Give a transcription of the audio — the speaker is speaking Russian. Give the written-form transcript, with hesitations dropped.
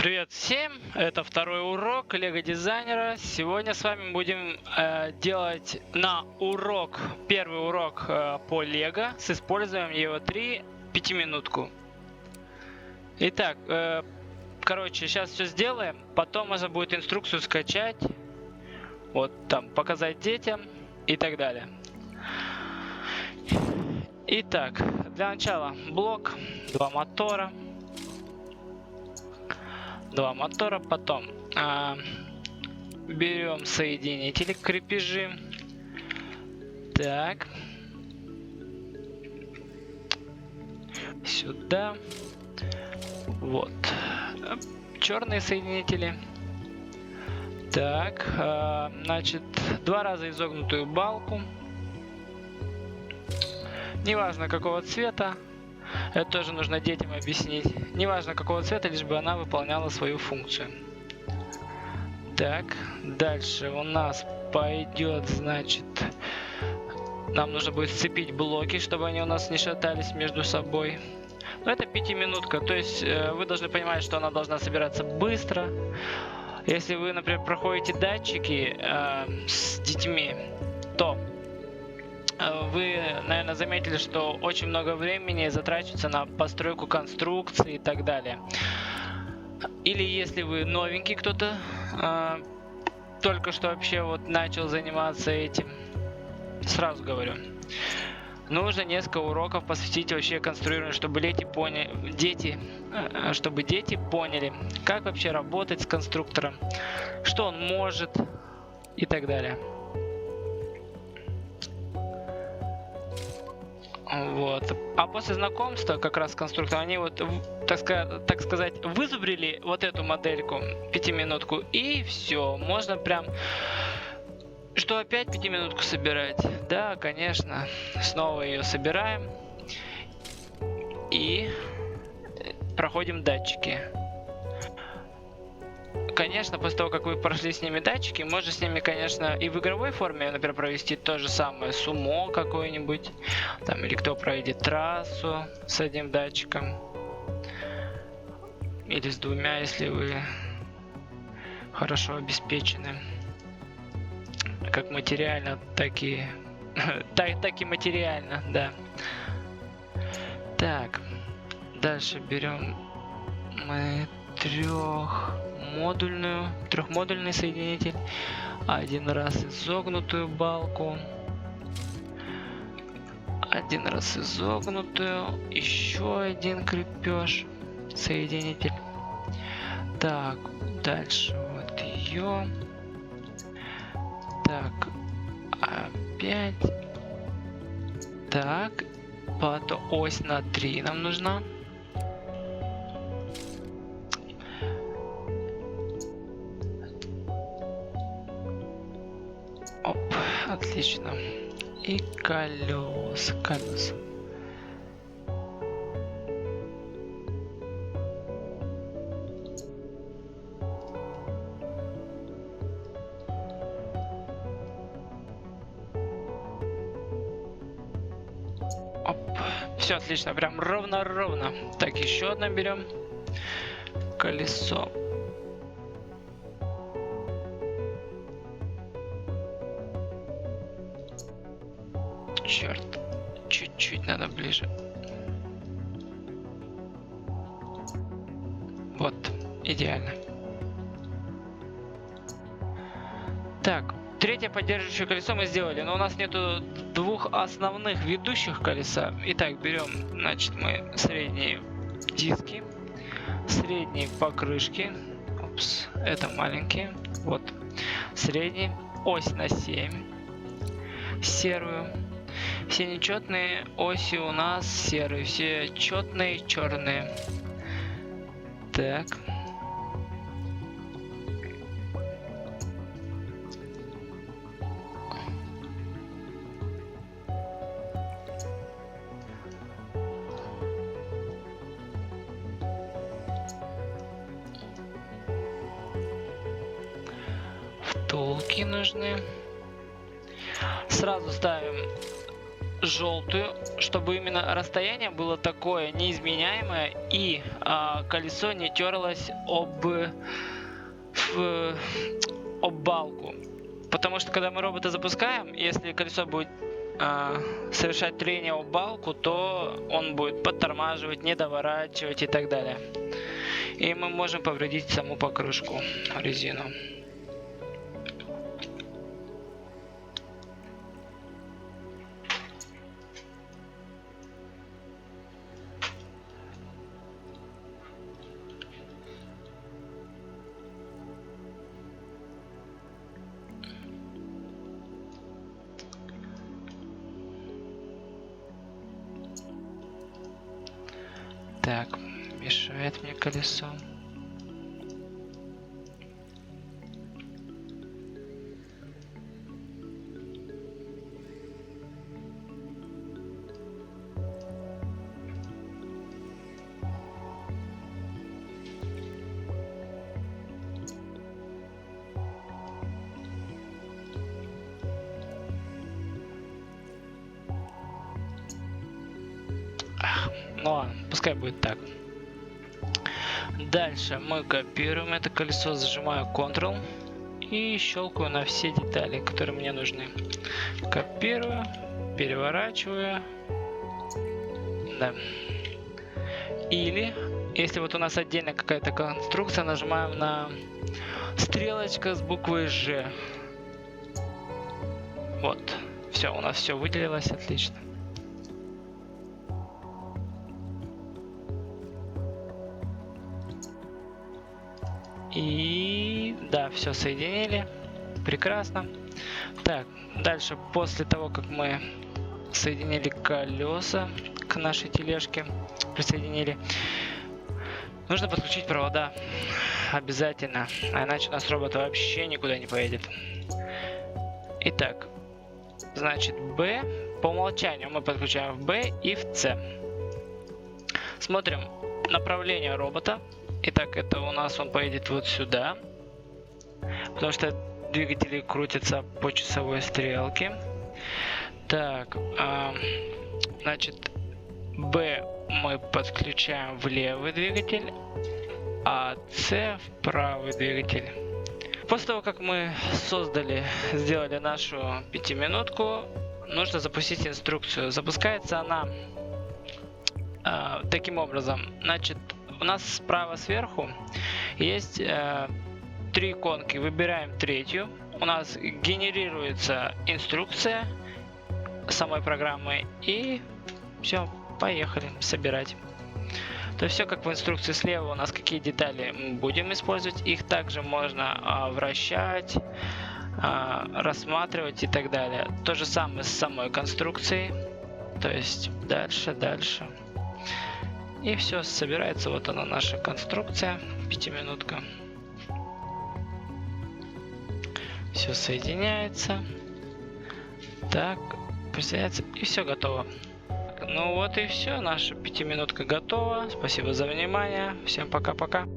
Привет всем! Это второй урок Лего дизайнера. Сегодня с вами будем делать первый урок по Лего с использованием EVO3 5-минутку. Итак, сейчас все сделаем, потом можно будет инструкцию скачать, вот там показать детям и так далее. Итак, для начала блок, два мотора, потом берем соединители, крепежи. Так, сюда, вот, черные соединители. Так, значит, два раза изогнутую балку, неважно какого цвета. Это тоже нужно детям объяснить. Неважно какого цвета, лишь бы она выполняла свою функцию. Так, дальше у нас пойдет, значит, нам нужно будет сцепить блоки, чтобы они у нас не шатались между собой. Но это 5-минутка, то есть вы должны понимать, что она должна собираться быстро. Если вы, например, проходите датчики с детьми, то вы, наверное, заметили, что очень много времени затрачивается на постройку конструкции и так далее. Или если вы новенький кто-то, только что вообще вот начал заниматься этим, сразу говорю, нужно несколько уроков посвятить вообще конструированию, чтобы дети поняли, как вообще работать с конструктором, что он может и так далее. Вот. А после знакомства как раз с конструктором они вот, так сказать, вызубрили вот эту модельку 5-минутку, и все, можно прям, что опять 5-минутку собирать. Да, конечно, снова ее собираем и проходим датчики. Конечно, после того, как вы прошли с ними датчики, можно с ними, конечно, и в игровой форме, например, провести то же самое, сумо какое-нибудь, там, или кто проедет трассу с одним датчиком, или с двумя, если вы хорошо обеспечены, как материально, так и материально, да. Так, дальше берем мы трехмодульный соединитель, один раз изогнутую балку, один раз изогнутую, еще один крепеж, соединитель. Так, дальше вот ее. Так, опять. Так, потом ось на 3 нам нужна. Оп, отлично. И колеса. Оп, все отлично, прям ровно. Так, еще одно берем. Колесо. Черт, чуть-чуть надо ближе. Вот, идеально. Так, третье поддерживающее колесо мы сделали, но у нас нету двух основных ведущих колеса. Итак, берем, значит, мы средние диски, средние покрышки. Опс, это маленькие. Вот, средний, ось на 7, серую. Все нечетные оси у нас серые, все четные черные. Так. Втулки нужны. Сразу ставим желтую, чтобы именно расстояние было такое неизменяемое и колесо не терлось об балку. Потому что когда мы робота запускаем, если колесо будет совершать трение об балку, то он будет подтормаживать, не доворачивать и так далее. И мы можем повредить саму покрышку, резину. Так, мешает мне колесо. Ну ладно, пускай будет так. Дальше мы копируем это колесо, зажимаю Ctrl и щелкаю на все детали, которые мне нужны. Копирую, переворачиваю. Да. Или, если вот у нас отдельно какая-то конструкция, нажимаем на стрелочка с буквой Ж. Вот. Все, у нас все выделилось, отлично. И да, все соединили. Прекрасно. Так, дальше, после того, как мы соединили колеса к нашей тележке, присоединили, нужно подключить провода. Обязательно. А иначе у нас робот вообще никуда не поедет. Итак, значит, B по умолчанию мы подключаем в B и в C. Смотрим направление робота. Итак, это у нас он поедет вот сюда, потому что двигатели крутятся по часовой стрелке. Так, значит, B мы подключаем в левый двигатель, а C в правый двигатель. После того, как мы сделали нашу пятиминутку, нужно запустить инструкцию. Запускается она таким образом. Значит, у нас справа сверху есть 3 иконки. Выбираем третью. У нас генерируется инструкция самой программы. И все, поехали собирать. То есть все как в инструкции. Слева у нас какие детали мы будем использовать. Их также можно вращать, рассматривать и так далее. То же самое с самой конструкцией. То есть дальше. И все собирается. Вот она, наша конструкция. Пятиминутка. Все соединяется. Так, присоединяется. И все готово. Ну вот и все. Наша пятиминутка готова. Спасибо за внимание. Всем пока-пока.